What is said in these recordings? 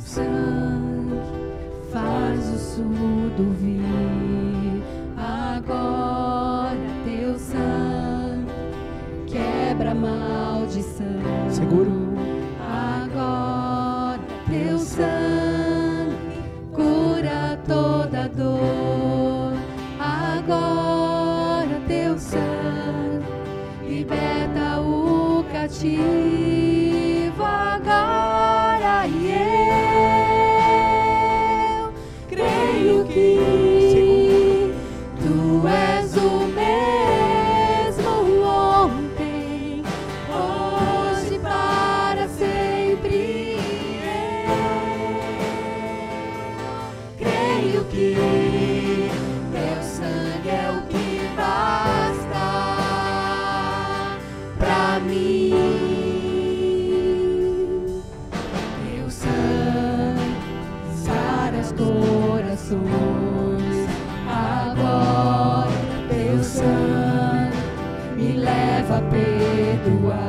sangue faz o surdo ouvir. Agora teu sangue quebra a maldição. Seguro. Agora teu sangue cura toda dor. Agora teu sangue liberta o cativo. Agora e eu creio que tu és o mesmo ontem, hoje, para sempre. Eu creio que teu sangue é o que basta pra mim. Teu sangue sara os corações. Agora teu sangue me leva a perdoar.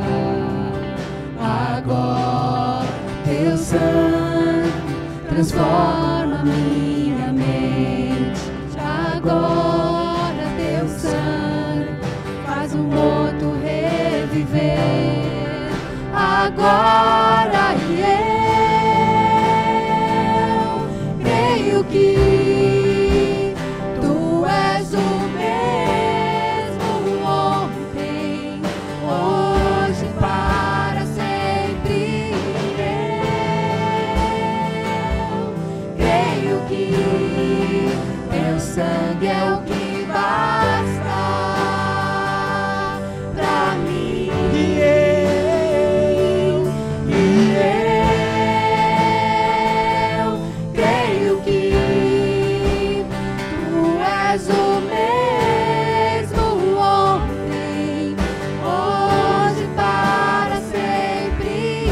Agora teu sangue transforma minha mente. Agora teu sangue faz um morto reviver. Agora e eu creio que tu és o mesmo ontem, hoje, para sempre. Eu creio que teu sangue é o que basta pra mim. Eu creio que tu és o mesmo ontem, hoje, para sempre.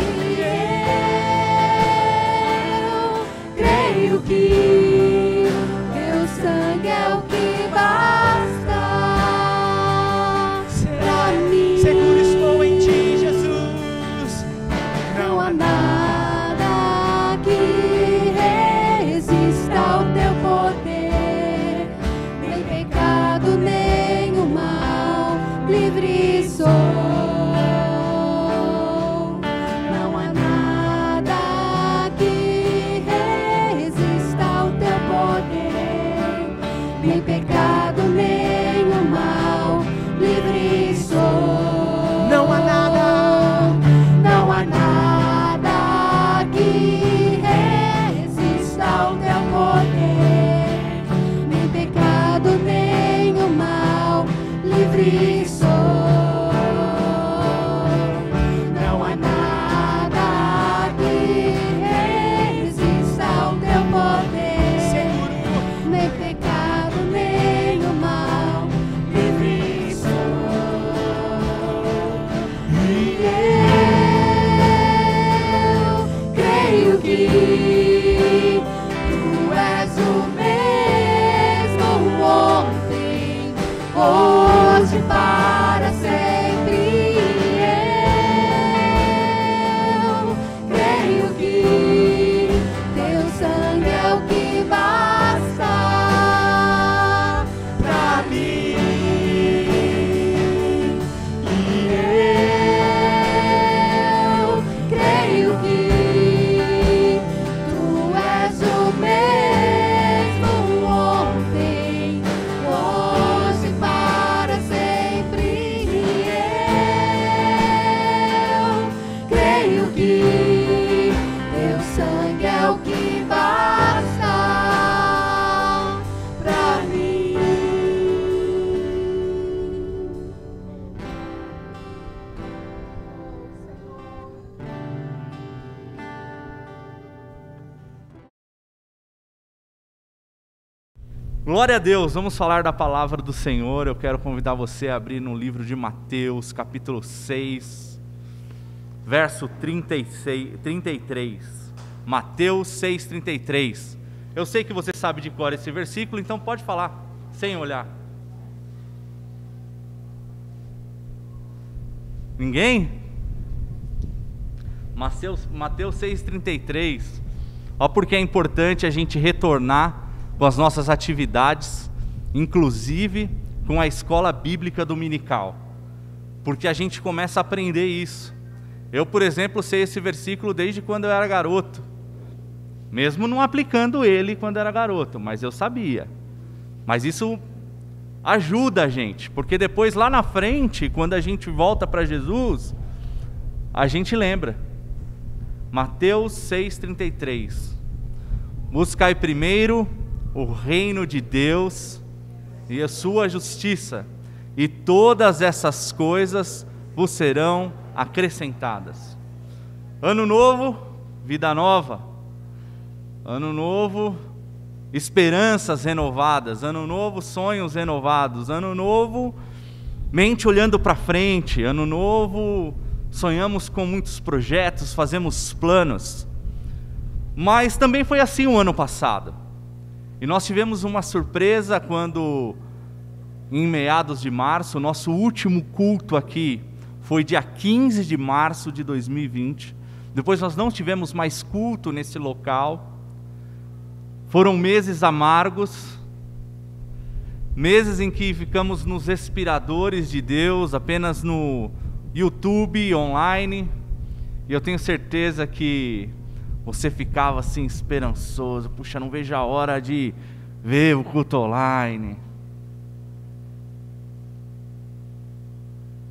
Eu creio que teu sangue é o que basta pra mim. Seguro estou em ti, Jesus. Não há nada que resista ao teu poder, nem pecado, nem o mal, livre sou. Não há nada que resista ao teu poder, nem pecado, nem o mal, livre sou. Não há nada. Não há nada que resista ao teu poder, nem pecado, nem o mal, livre sou. Não há nada que resista ao teu poder, nem pecado, nem o mal, livre sou. E eu creio que tu és o mesmo ontem, hoje, para sempre. Eu creio que teu sangue é o que basta pra mim. E eu creio que tu és o mesmo ontem, hoje, para sempre. Eu creio que teu sangue é o que basta pra mim. Glória a Deus, vamos falar da palavra do Senhor. Eu quero convidar você a abrir no livro de Mateus, capítulo 6, verso 33. Mateus 6:33. Eu sei que você sabe de cor esse versículo, então pode falar, sem olhar. Ninguém? Mateus 6:33. Ó, porque é importante a gente retornar com as nossas atividades, inclusive com a escola bíblica dominical, porque a gente começa a aprender isso. Eu, por exemplo, sei esse versículo desde quando eu era garoto, mesmo não aplicando ele quando era garoto, mas eu sabia. Mas isso ajuda a gente, porque depois lá na frente, quando a gente volta para Jesus, a gente lembra. Mateus 6,33: buscai primeiro o reino de Deus e a sua justiça, e todas essas coisas vos serão acrescentadas. Ano novo, vida nova. Ano novo, esperanças renovadas. Ano novo, sonhos renovados. Ano novo, mente olhando para frente. Ano novo, sonhamos com muitos projetos, fazemos planos. Mas também foi assim o ano passado. E nós tivemos uma surpresa quando, em meados de março, o nosso último culto aqui foi dia 15 de março de 2020. Depois nós não tivemos mais culto nesse local. Foram meses amargos, meses em que ficamos nos respiradores de Deus, apenas no YouTube, online. E eu tenho certeza que você ficava assim esperançoso: puxa, não vejo a hora de ver o culto online.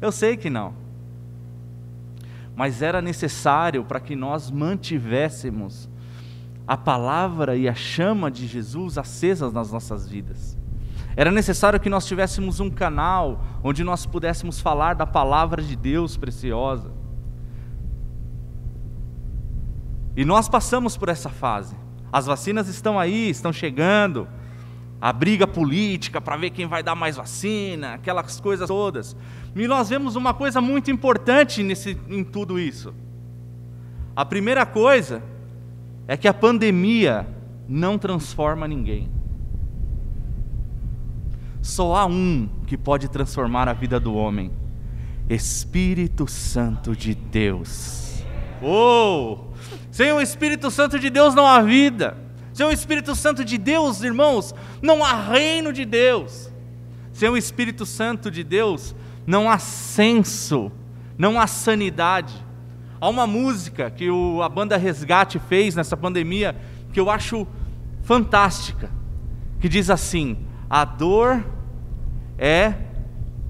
Eu sei que não, mas era necessário para que nós mantivéssemos a palavra e a chama de Jesus acesas nas nossas vidas. Era necessário que nós tivéssemos um canal onde nós pudéssemos falar da palavra de Deus preciosa. E nós passamos por essa fase. As vacinas estão aí, estão chegando. A briga política para ver quem vai dar mais vacina, aquelas coisas todas. E nós vemos uma coisa muito importante em tudo isso. A primeira coisa é que a pandemia não transforma ninguém. Só há um que pode transformar a vida do homem: Espírito Santo de Deus. Sem o Espírito Santo de Deus não há vida. Sem o Espírito Santo de Deus, irmãos, não há reino de Deus. Sem o Espírito Santo de Deus não há senso, não há sanidade. Há uma música que a banda Resgate fez nessa pandemia, que eu acho fantástica, que diz assim: a dor é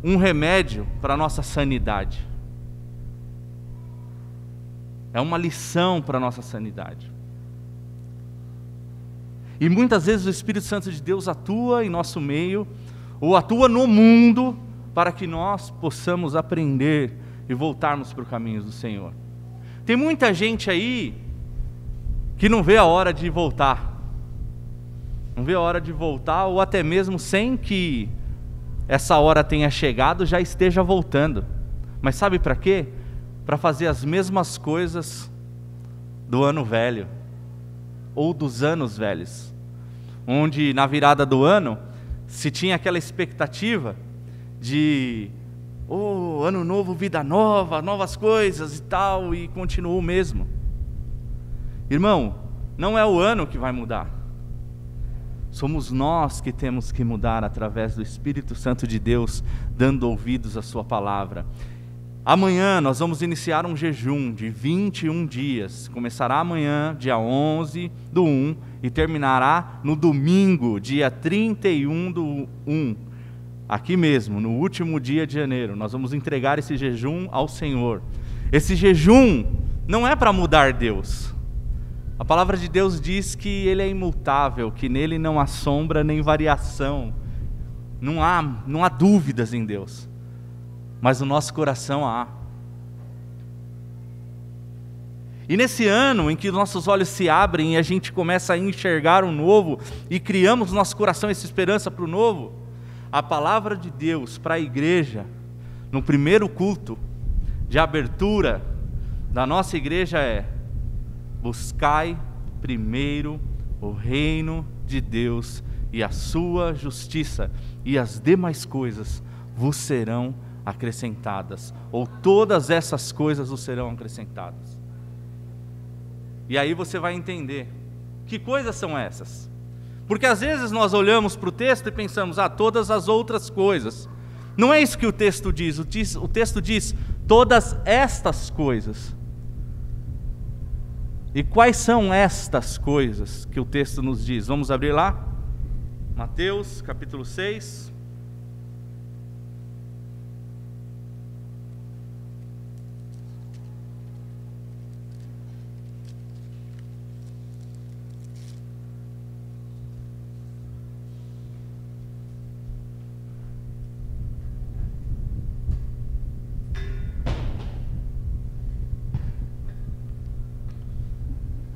um remédio para a nossa sanidade. É uma lição para a nossa sanidade. E muitas vezes o Espírito Santo de Deus atua em nosso meio, ou atua no mundo, para que nós possamos aprender e voltarmos para os caminhos do Senhor. Tem muita gente aí que não vê a hora de voltar. Não vê a hora de voltar, ou até mesmo sem que essa hora tenha chegado, já esteja voltando. Mas sabe para quê? Para fazer as mesmas coisas do ano velho, ou dos anos velhos, onde na virada do ano se tinha aquela expectativa de ano novo, vida nova, novas coisas e tal, e continuou o mesmo. Irmão, não é o ano que vai mudar. Somos nós que temos que mudar através do Espírito Santo de Deus, dando ouvidos à sua palavra. Amanhã nós vamos iniciar um jejum de 21 dias. Começará amanhã, dia 11/1, e terminará no domingo, dia 31/1. Aqui mesmo, no último dia de janeiro, nós vamos entregar esse jejum ao Senhor. Esse jejum não é para mudar Deus. A palavra de Deus diz que Ele é imutável, que nele não há sombra nem variação. Não há dúvidas em Deus. Mas no nosso coração há. E nesse ano em que nossos olhos se abrem e a gente começa a enxergar o novo, e criamos no nosso coração essa esperança para o novo, a palavra de Deus para a igreja, no primeiro culto de abertura da nossa igreja é: buscai primeiro o reino de Deus e a sua justiça, e as demais coisas vos serão acrescentadas, ou todas essas coisas vos serão acrescentadas. E aí você vai entender Que coisas são essas? Porque às vezes nós olhamos para o texto e pensamos, todas as outras coisas. Não é isso que o texto diz. O texto diz, todas estas coisas. E quais são estas coisas que o texto nos diz? Vamos abrir lá? Mateus, capítulo 6.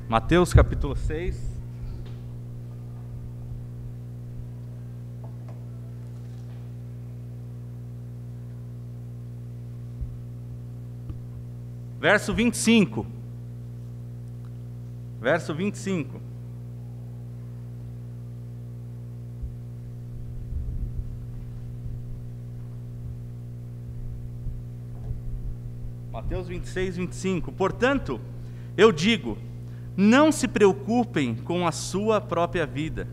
Mateus capítulo 6. Verso 25. Verso 25. Mateus 26, 25. Portanto, eu digo, não se preocupem com a sua própria vida,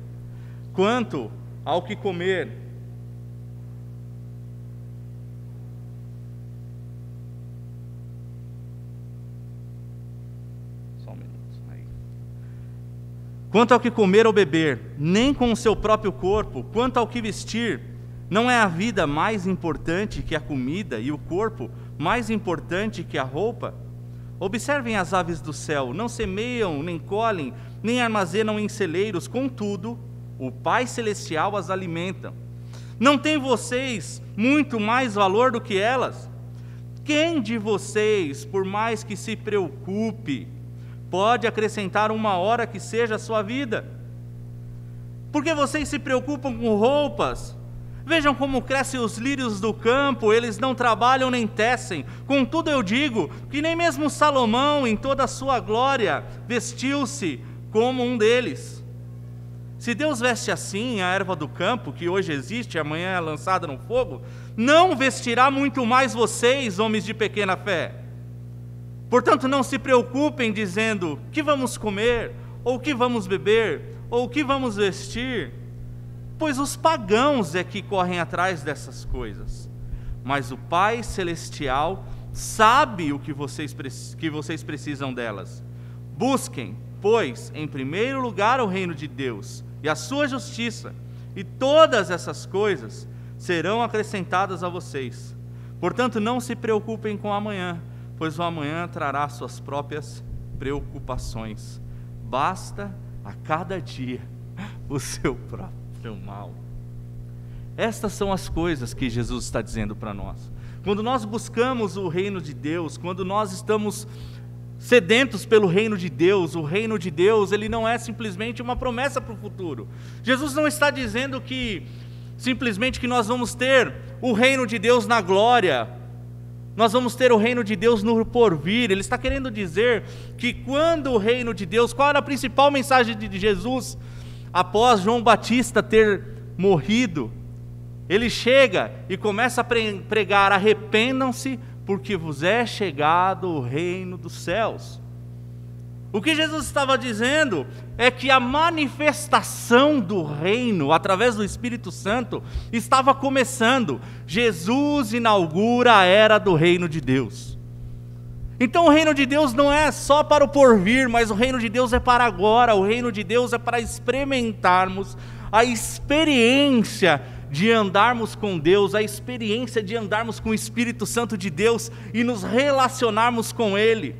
quanto ao que comer. Só um minuto. Aí. Quanto ao que comer ou beber, nem com o seu próprio corpo, quanto ao que vestir. Não é a vida mais importante que a comida e o corpo mais importante que a roupa? Observem as aves do céu, não semeiam, nem colhem, nem armazenam em celeiros, contudo, o Pai Celestial as alimenta. Não tem vocês muito mais valor do que elas? Quem de vocês, por mais que se preocupe, pode acrescentar uma hora que seja a sua vida? Porque vocês se preocupam com roupas? Vejam como crescem os lírios do campo, eles não trabalham nem tecem. Contudo eu digo, que nem mesmo Salomão, em toda a sua glória, vestiu-se como um deles. Se Deus veste assim a erva do campo, que hoje existe e amanhã é lançada no fogo, não vestirá muito mais vocês, homens de pequena fé. Portanto, não se preocupem dizendo, que vamos comer, ou que vamos beber, ou que vamos vestir, pois os pagãos é que correm atrás dessas coisas. Mas o Pai Celestial sabe o que vocês precisam delas. Busquem, pois, em primeiro lugar o reino de Deus e a sua justiça, e todas essas coisas serão acrescentadas a vocês. Portanto, não se preocupem com o amanhã, pois o amanhã trará suas próprias preocupações. Basta a cada dia o seu próprio mal. Estas são as coisas que Jesus está dizendo para nós. Quando nós buscamos o reino de Deus, quando nós estamos sedentos pelo reino de Deus, o reino de Deus, ele não é simplesmente uma promessa para o futuro. Jesus não está dizendo que simplesmente que nós vamos ter o reino de Deus na glória, nós vamos ter o reino de Deus no porvir. Ele está querendo dizer que quando o reino de Deus, qual era a principal mensagem de Jesus? Após João Batista ter morrido, ele chega e começa a pregar, arrependam-se, porque vos é chegado o reino dos céus. O que Jesus estava dizendo é que a manifestação do reino, através do Espírito Santo, estava começando. Jesus inaugura a era do reino de Deus. Então o reino de Deus não é só para o porvir, mas o reino de Deus é para agora. O reino de Deus é para experimentarmos a experiência de andarmos com Deus, a experiência de andarmos com o Espírito Santo de Deus e nos relacionarmos com Ele.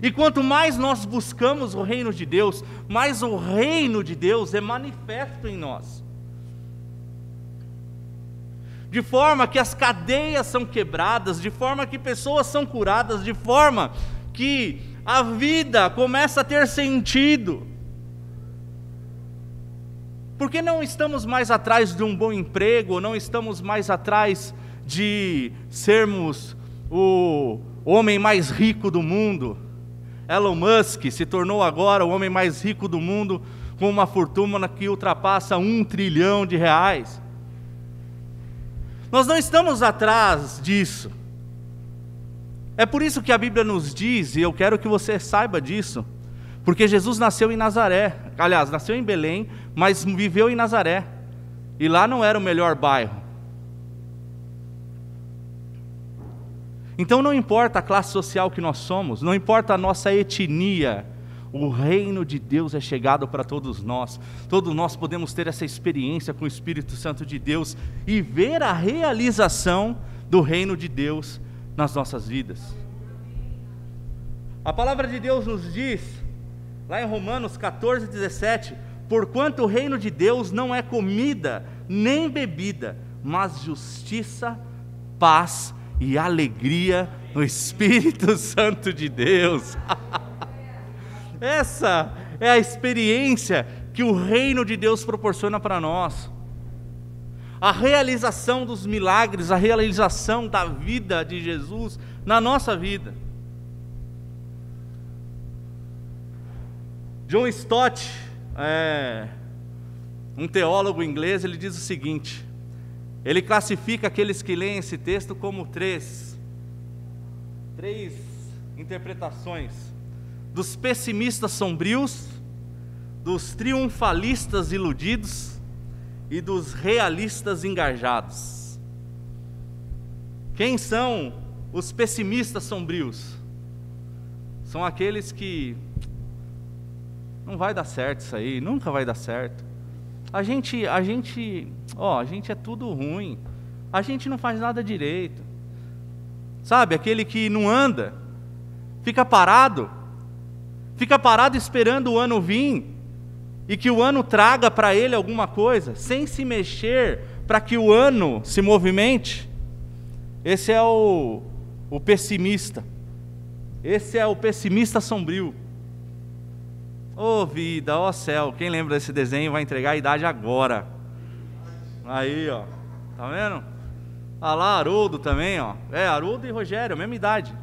E quanto mais nós buscamos o reino de Deus, mais o reino de Deus é manifesto em nós. De forma que as cadeias são quebradas, de forma que pessoas são curadas, de forma que a vida começa a ter sentido. Porque não estamos mais atrás de um bom emprego, não estamos mais atrás de sermos o homem mais rico do mundo. Elon Musk se tornou agora o homem mais rico do mundo, com uma fortuna que ultrapassa R$1 trilhão. Nós não estamos atrás disso. É por isso que a Bíblia nos diz, e eu quero que você saiba disso, porque Jesus nasceu em Nazaré. Aliás, nasceu em Belém, mas viveu em Nazaré. E lá não era o melhor bairro. Então não importa a classe social que nós somos, não importa a nossa etnia, o reino de Deus é chegado para todos nós. Todos nós podemos ter essa experiência com o Espírito Santo de Deus e ver a realização do reino de Deus nas nossas vidas. A palavra de Deus nos diz, lá em Romanos 14:17, porquanto o reino de Deus não é comida nem bebida, mas justiça, paz e alegria no Espírito Santo de Deus. Essa é a experiência que o reino de Deus proporciona para nós. A realização dos milagres, a realização da vida de Jesus na nossa vida. John Stott, um teólogo inglês, ele diz o seguinte: ele classifica aqueles que leem esse texto como três interpretações: dos pessimistas sombrios, dos triunfalistas iludidos e dos realistas engajados. Quem são os pessimistas sombrios? São aqueles que não vai dar certo isso aí, nunca vai dar certo. A gente é tudo ruim. A gente não faz nada direito. Sabe, aquele que não anda, fica parado esperando o ano vir e que o ano traga para ele alguma coisa, sem se mexer para que o ano se movimente. Esse é o pessimista. Esse é o pessimista sombrio. Ô vida, ó céu, quem lembra desse desenho vai entregar a idade agora. Aí, ó, tá vendo? Ah lá, Haroldo também, ó. Haroldo e Rogério, mesma idade.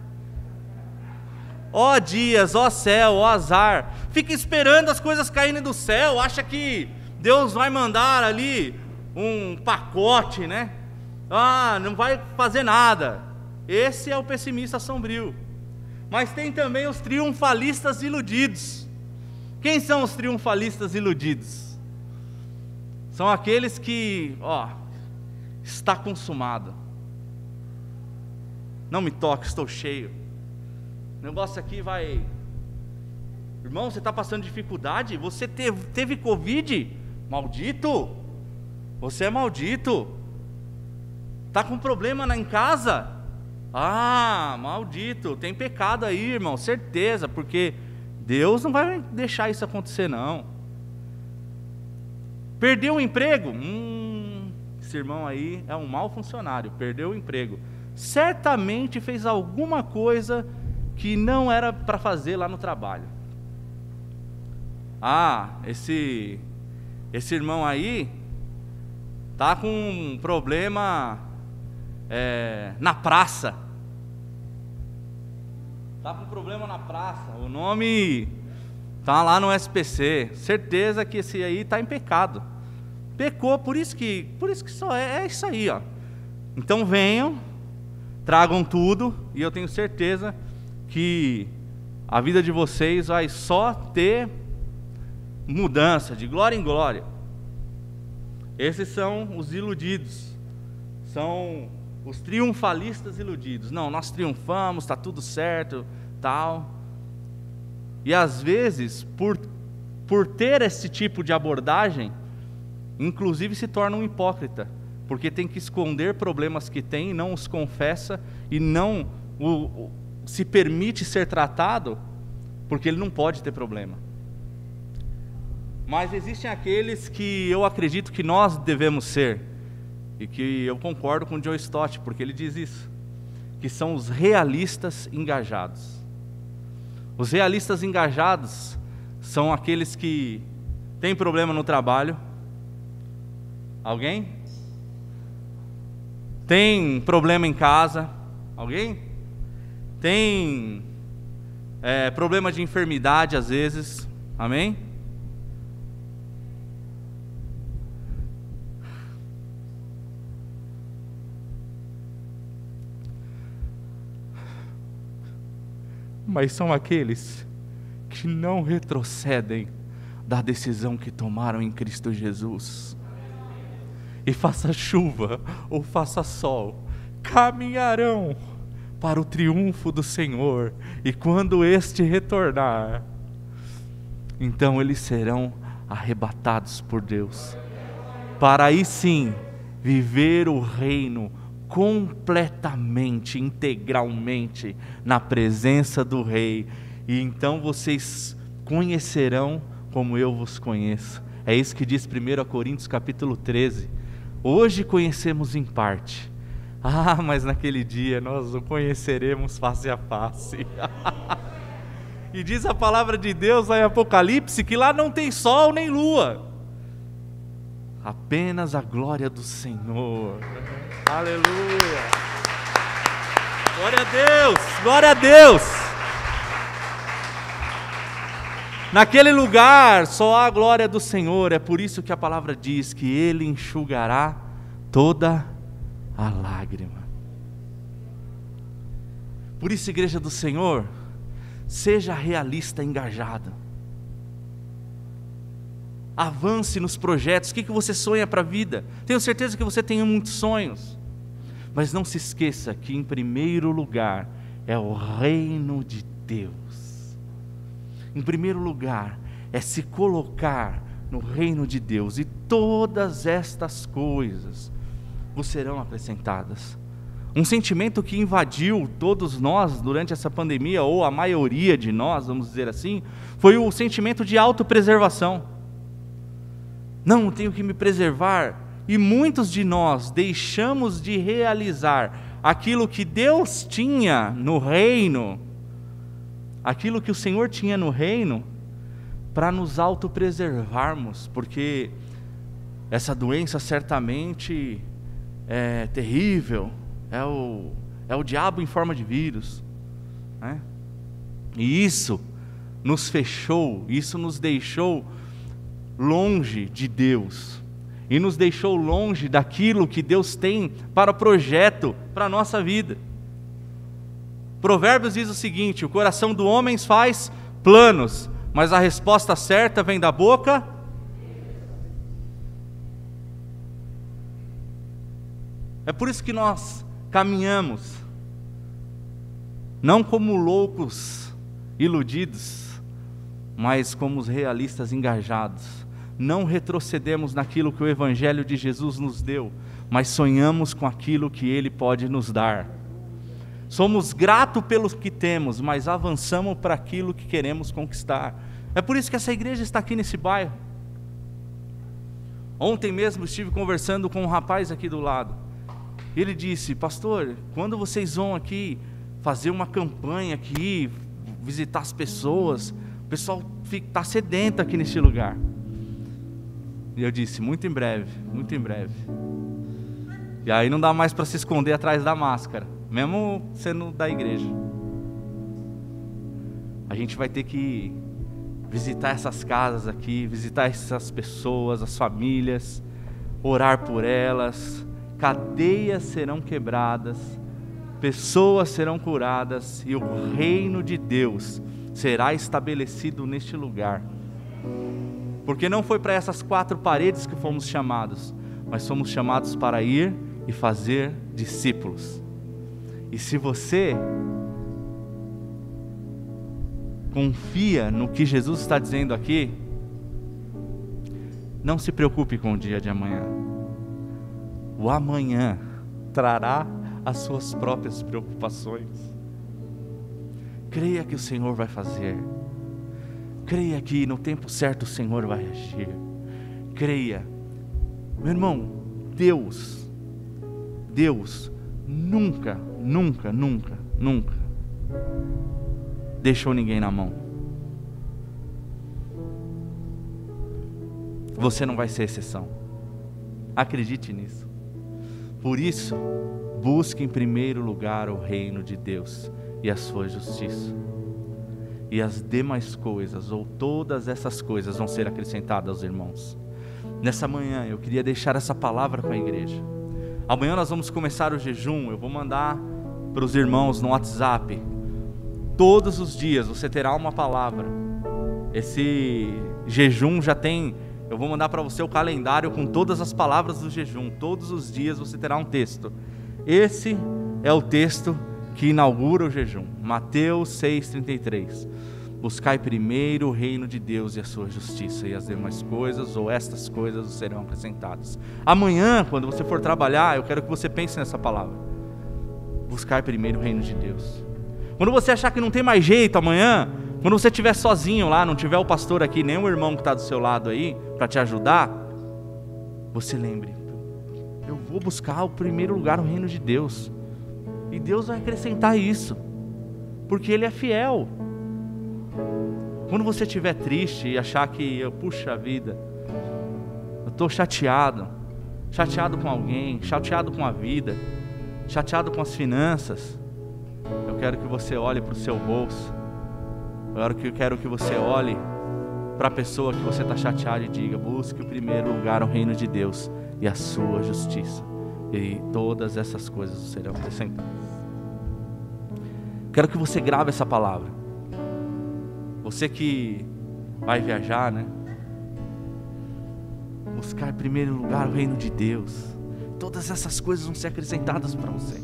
Ó dias, ó céu, ó azar. Fica esperando as coisas caírem do céu, acha que Deus vai mandar ali um pacote, né? Não vai fazer nada. Esse é o pessimista sombrio. Mas tem também os triunfalistas iludidos. Quem são os triunfalistas iludidos? São aqueles que, está consumado. Não me toque, estou cheio. O negócio aqui vai... Irmão, você está passando dificuldade? Você teve Covid? Maldito! Você é maldito. Está com problema em casa? Maldito. Tem pecado aí, irmão, certeza, porque Deus não vai deixar isso acontecer, não. Perdeu o emprego? Esse irmão aí é um mau funcionário, perdeu o emprego. Certamente fez alguma coisa que não era para fazer lá no trabalho. Esse irmão aí tá com um problema na praça. Está com problema na praça, o nome está lá no SPC, certeza que esse aí está em pecado, pecou, por isso que só é isso aí, ó. Então venham, tragam tudo, e eu tenho certeza que a vida de vocês vai só ter mudança, de glória em glória. Esses são os iludidos, são os triunfalistas iludidos. Não, nós triunfamos, está tudo certo, tal. E às vezes, por ter esse tipo de abordagem, inclusive se torna um hipócrita, porque tem que esconder problemas que tem, não os confessa e não se permite ser tratado, porque ele não pode ter problema. Mas existem aqueles que eu acredito que nós devemos ser, e que eu concordo com o John Stott, porque ele diz isso, que são os realistas engajados. Os realistas engajados são aqueles que têm problema no trabalho. Alguém? Tem problema em casa? Alguém? Tem problema de enfermidade às vezes? Amém? Mas são aqueles que não retrocedem da decisão que tomaram em Cristo Jesus. E faça chuva ou faça sol, caminharão para o triunfo do Senhor. E quando este retornar, então eles serão arrebatados por Deus, para aí sim viver o reino completamente, integralmente na presença do Rei. E então vocês conhecerão como eu vos conheço. É isso que diz 1 Coríntios capítulo 13. Hoje conhecemos em parte, mas naquele dia nós o conheceremos face a face. E diz a palavra de Deus lá em Apocalipse que lá não tem sol nem lua, apenas a glória do Senhor. Aleluia! Glória a Deus! Glória a Deus! Naquele lugar só há a glória do Senhor. É por isso que a palavra diz que Ele enxugará toda a lágrima. Por isso, igreja do Senhor, seja realista, engajada. Avance nos projetos. O que você sonha para a vida? Tenho certeza que você tem muitos sonhos, mas não se esqueça que em primeiro lugar é o reino de Deus. Em primeiro lugar é se colocar no reino de Deus, e todas estas coisas vos serão acrescentadas. Um sentimento que invadiu todos nós durante essa pandemia, ou a maioria de nós, vamos dizer assim, foi o sentimento de autopreservação. Não, tenho que me preservar. E muitos de nós deixamos de realizar aquilo que Deus tinha no reino, aquilo que o Senhor tinha no reino, para nos autopreservarmos, porque essa doença certamente é terrível, é o diabo em forma de vírus, né? E isso nos fechou, isso nos deixou longe de Deus, e nos deixou longe daquilo que Deus tem para o projeto, para a nossa vida. Provérbios diz o seguinte: o coração do homem faz planos, mas a resposta certa vem da boca. É por isso que nós caminhamos, não como loucos iludidos, mas como os realistas engajados. Não retrocedemos naquilo que o Evangelho de Jesus nos deu, mas sonhamos com aquilo que Ele pode nos dar. Somos gratos pelo que temos, mas avançamos para aquilo que queremos conquistar. É por isso que essa igreja está aqui nesse bairro. Ontem mesmo estive conversando com um rapaz aqui do lado. Ele disse: pastor, quando vocês vão aqui fazer uma campanha aqui, visitar as pessoas, o pessoal está sedento aqui nesse lugar. E eu disse: muito em breve, muito em breve. E aí não dá mais para se esconder atrás da máscara, mesmo sendo da igreja. A gente vai ter que visitar essas casas aqui, visitar essas pessoas, as famílias, orar por elas. Cadeias serão quebradas, pessoas serão curadas, e o reino de Deus será estabelecido neste lugar. Porque não foi para essas 4 paredes que fomos chamados, mas fomos chamados para ir e fazer discípulos. E se você confia no que Jesus está dizendo aqui, não se preocupe com o dia de amanhã. O amanhã trará as suas próprias preocupações. Creia que o Senhor vai fazer. Creia que no tempo certo o Senhor vai agir. Creia. Meu irmão, Deus nunca deixou ninguém na mão. Você não vai ser exceção. Acredite nisso. Por isso, busque em primeiro lugar o reino de Deus e a sua justiça. E as demais coisas, ou todas essas coisas, vão ser acrescentadas aos irmãos. Nessa manhã eu queria deixar essa palavra com a igreja. Amanhã nós vamos começar o jejum. Eu vou mandar para os irmãos no WhatsApp. Todos os dias você terá uma palavra. jejum já tem, eu vou mandar para você o calendário com todas as palavras do jejum. Todos os dias você terá um texto. Esse é o texto que inaugura o jejum. Mateus 6,33. Buscai primeiro o reino de Deus e a sua justiça, e as demais coisas, ou estas coisas, serão acrescentadas. Amanhã, quando você for trabalhar, eu quero que você pense nessa palavra. Buscai primeiro o reino de Deus. Quando você achar que não tem mais jeito amanhã, quando você estiver sozinho lá, não tiver o pastor aqui, nem o irmão que está do seu lado aí, para te ajudar, você lembre, eu vou buscar o primeiro lugar, o reino de Deus. E Deus vai acrescentar isso, porque Ele é fiel. Quando você estiver triste e achar que, puxa vida, eu estou chateado com alguém, chateado com a vida, chateado com as finanças, eu quero que você olhe para o seu bolso, eu quero que você olhe para a pessoa que você está chateado e diga: busque o primeiro lugar, o reino de Deus e a sua justiça, e todas essas coisas serão acrescentadas. Quero que você grave essa palavra. Você que vai viajar, né? Buscar em primeiro lugar o reino de Deus. Todas essas coisas vão ser acrescentadas para você.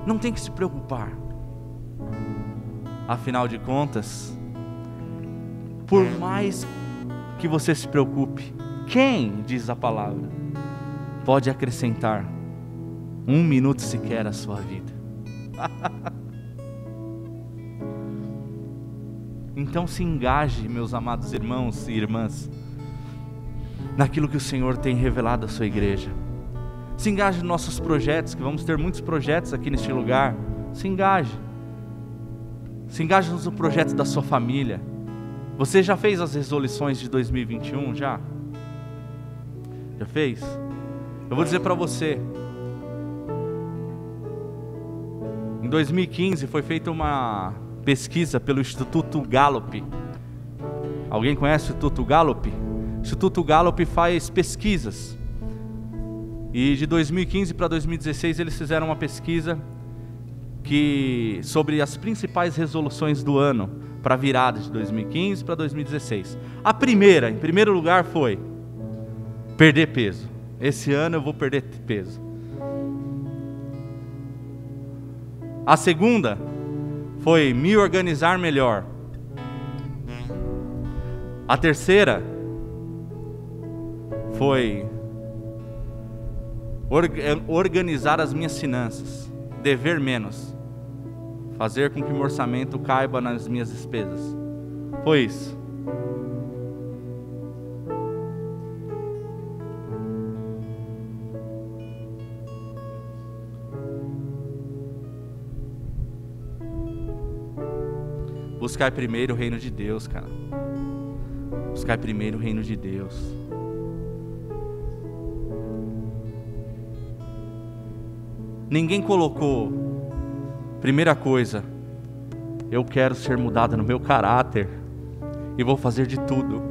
Não tem que se preocupar. Afinal de contas, por mais que você se preocupe, quem, diz a palavra, pode acrescentar 1 minuto sequer à sua vida? Então se engaje, meus amados irmãos e irmãs, naquilo que o Senhor tem revelado à sua igreja. Se engaje nos nossos projetos, que vamos ter muitos projetos aqui neste lugar. Se engaje. Se engaje no projeto da sua família. Você já fez as resoluções de 2021? Já fez? Eu vou dizer para você. Em 2015 foi feita uma pesquisa pelo Instituto Gallup. Alguém conhece o Instituto Gallup? O Instituto Gallup faz pesquisas. E de 2015 para 2016 eles fizeram uma pesquisa sobre as principais resoluções do ano para a virada de 2015 para 2016. A primeira, em primeiro lugar, foi perder peso. Esse ano eu vou perder peso. A segunda foi me organizar melhor. A terceira foi organizar as minhas finanças, dever menos, fazer com que meu orçamento caiba nas minhas despesas. Foi isso. Buscar primeiro o reino de Deus, cara. Buscar primeiro o reino de Deus. Ninguém colocou, primeira coisa, eu quero ser mudado no meu caráter e vou fazer de tudo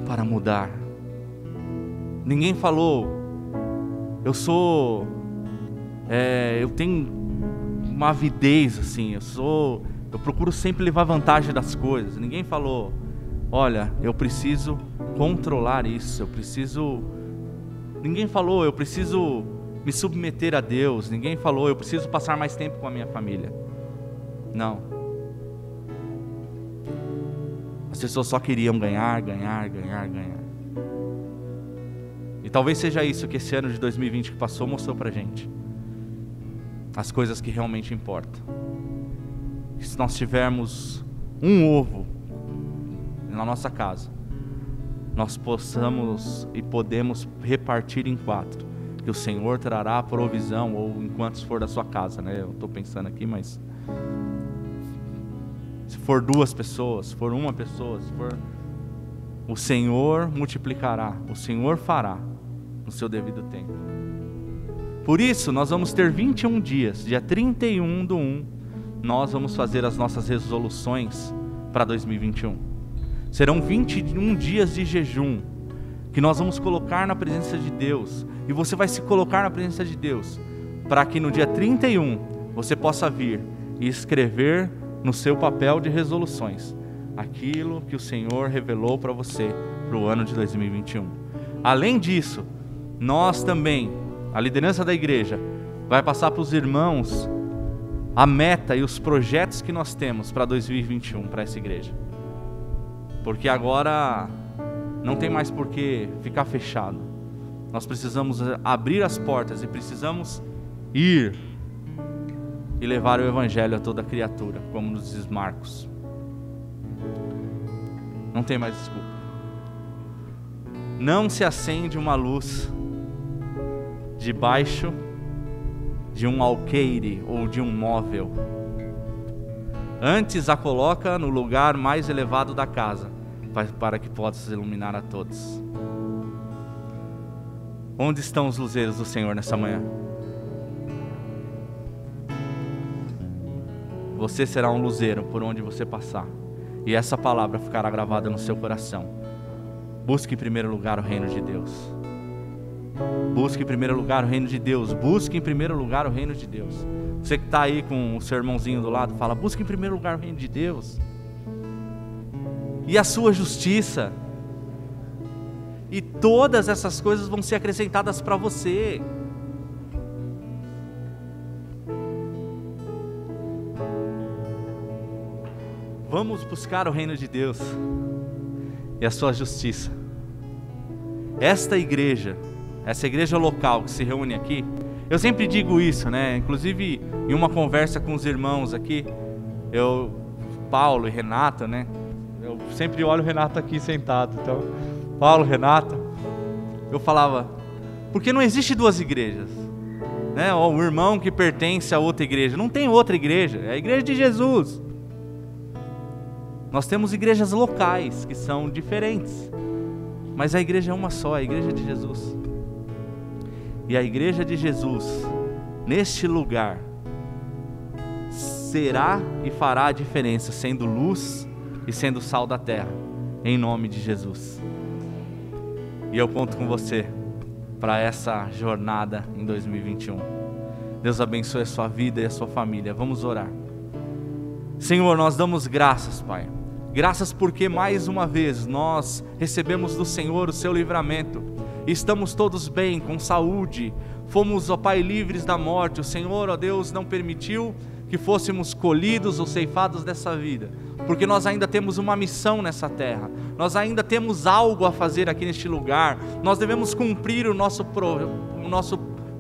para mudar. Ninguém falou, eu tenho uma avidez assim, eu procuro sempre levar vantagem das coisas. Ninguém falou, olha, eu preciso controlar isso, Ninguém falou, eu preciso me submeter a Deus. Ninguém falou, eu preciso passar mais tempo com a minha família. Não. As pessoas só queriam ganhar. E talvez seja isso que esse ano de 2020 que passou mostrou pra gente. As coisas que realmente importam. Se nós tivermos um ovo na nossa casa, nós possamos e podemos repartir em 4. Que o Senhor trará a provisão, ou enquanto for da sua casa, né? Eu estou pensando aqui, mas se for 2 pessoas, se for 1 pessoa, o Senhor multiplicará, o Senhor fará no seu devido tempo. Por isso, nós vamos ter 21 dias, dia 31/1, nós vamos fazer as nossas resoluções para 2021. Serão 21 dias de jejum, que nós vamos colocar na presença de Deus, e você vai se colocar na presença de Deus, para que no dia 31 você possa vir e escrever no seu papel de resoluções aquilo que o Senhor revelou para você para o ano de 2021. Além disso, nós também, a liderança da igreja, vai passar para os irmãos a meta e os projetos que nós temos para 2021, para essa igreja. Porque agora não tem mais por que ficar fechado. Nós precisamos abrir as portas e precisamos ir e levar o evangelho a toda criatura, como nos diz Marcos. Não tem mais desculpa. Não se acende uma luz debaixo de um alqueire ou de um móvel. Antes a coloca no lugar mais elevado da casa, para que possa iluminar a todos. Onde estão os luzeiros do Senhor nessa manhã? Você será um luzeiro por onde você passar, e essa palavra ficará gravada no seu coração. Busque em primeiro lugar o reino de Deus. Busque em primeiro lugar o reino de Deus. Busque em primeiro lugar o reino de Deus. Você que está aí com o seu irmãozinho do lado, fala: busque em primeiro lugar o reino de Deus e a sua justiça, e todas essas coisas vão ser acrescentadas para você. Vamos buscar o reino de Deus e a sua justiça. Esta igreja, essa igreja local que se reúne aqui, eu sempre digo isso, né? Inclusive em uma conversa com os irmãos aqui, Paulo e Renata, né? Eu sempre olho o Renato aqui sentado, então, Paulo, Renata, eu falava, porque não existe duas igrejas, né? Ou um irmão que pertence a outra igreja, não tem outra igreja, é a igreja de Jesus. Nós temos igrejas locais que são diferentes, mas a igreja é uma só, a igreja de Jesus. E a igreja de Jesus, neste lugar, será e fará a diferença, sendo luz e sendo sal da terra, em nome de Jesus. E eu conto com você para essa jornada em 2021. Deus abençoe a sua vida e a sua família. Vamos orar. Senhor, nós damos graças, Pai. Graças porque mais uma vez nós recebemos do Senhor o seu livramento. Estamos todos bem, com saúde. Fomos, ó Pai, livres da morte. O Senhor, ó Deus, não permitiu que fôssemos colhidos ou ceifados dessa vida, porque nós ainda temos uma missão nessa terra. Nós ainda temos algo a fazer aqui neste lugar. Nós devemos cumprir o nosso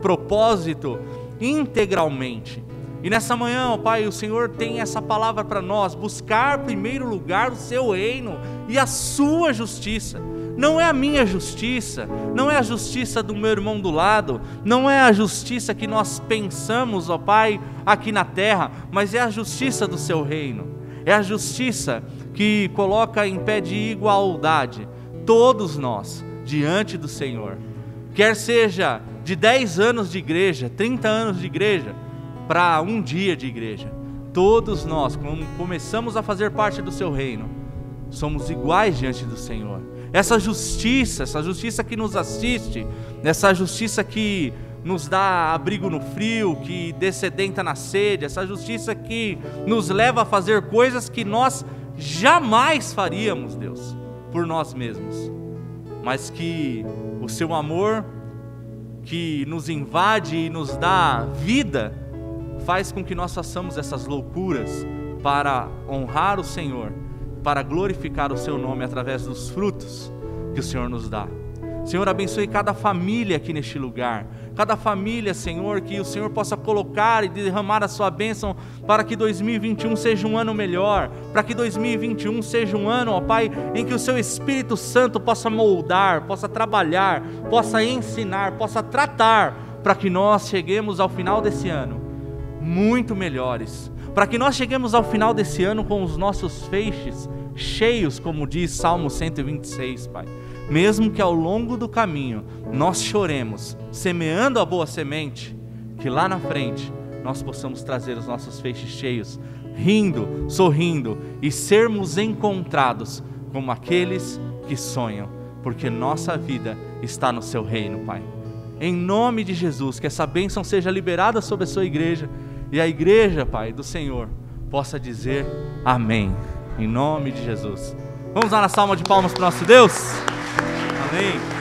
propósito integralmente. E nessa manhã, ó Pai, o Senhor tem essa palavra para nós: buscar em primeiro lugar o seu reino e a sua justiça. Não é a minha justiça, não é a justiça do meu irmão do lado, não é a justiça que nós pensamos, ó Pai, aqui na terra, mas é a justiça do seu reino. É a justiça que coloca em pé de igualdade todos nós diante do Senhor. Quer seja de 10 anos de igreja, 30 anos de igreja, para um dia de igreja, todos nós, quando começamos a fazer parte do seu reino, somos iguais diante do Senhor. Essa justiça que nos assiste, essa justiça que nos dá abrigo no frio, que dessedenta na sede, essa justiça que nos leva a fazer coisas que nós jamais faríamos, Deus, por nós mesmos, mas que o seu amor, que nos invade e nos dá vida, faz com que nós façamos essas loucuras para honrar o Senhor, para glorificar o seu nome através dos frutos que o Senhor nos dá. Senhor, abençoe cada família aqui neste lugar, cada família, Senhor, que o Senhor possa colocar e derramar a sua bênção para que 2021 seja um ano melhor, para que 2021 seja um ano, ó Pai, em que o seu Espírito Santo possa moldar, possa trabalhar, possa ensinar, possa tratar, para que nós cheguemos ao final desse ano muito melhores, para que nós cheguemos ao final desse ano com os nossos feixes cheios, como diz Salmo 126, Pai. Mesmo que ao longo do caminho nós choremos, semeando a boa semente, que lá na frente nós possamos trazer os nossos feixes cheios, rindo, sorrindo e sermos encontrados como aqueles que sonham, porque nossa vida está no seu reino, Pai. Em nome de Jesus, que essa bênção seja liberada sobre a sua igreja, e a igreja, Pai, do Senhor, possa dizer amém. Em nome de Jesus. Vamos dar uma salva de palmas para o nosso Deus? Amém.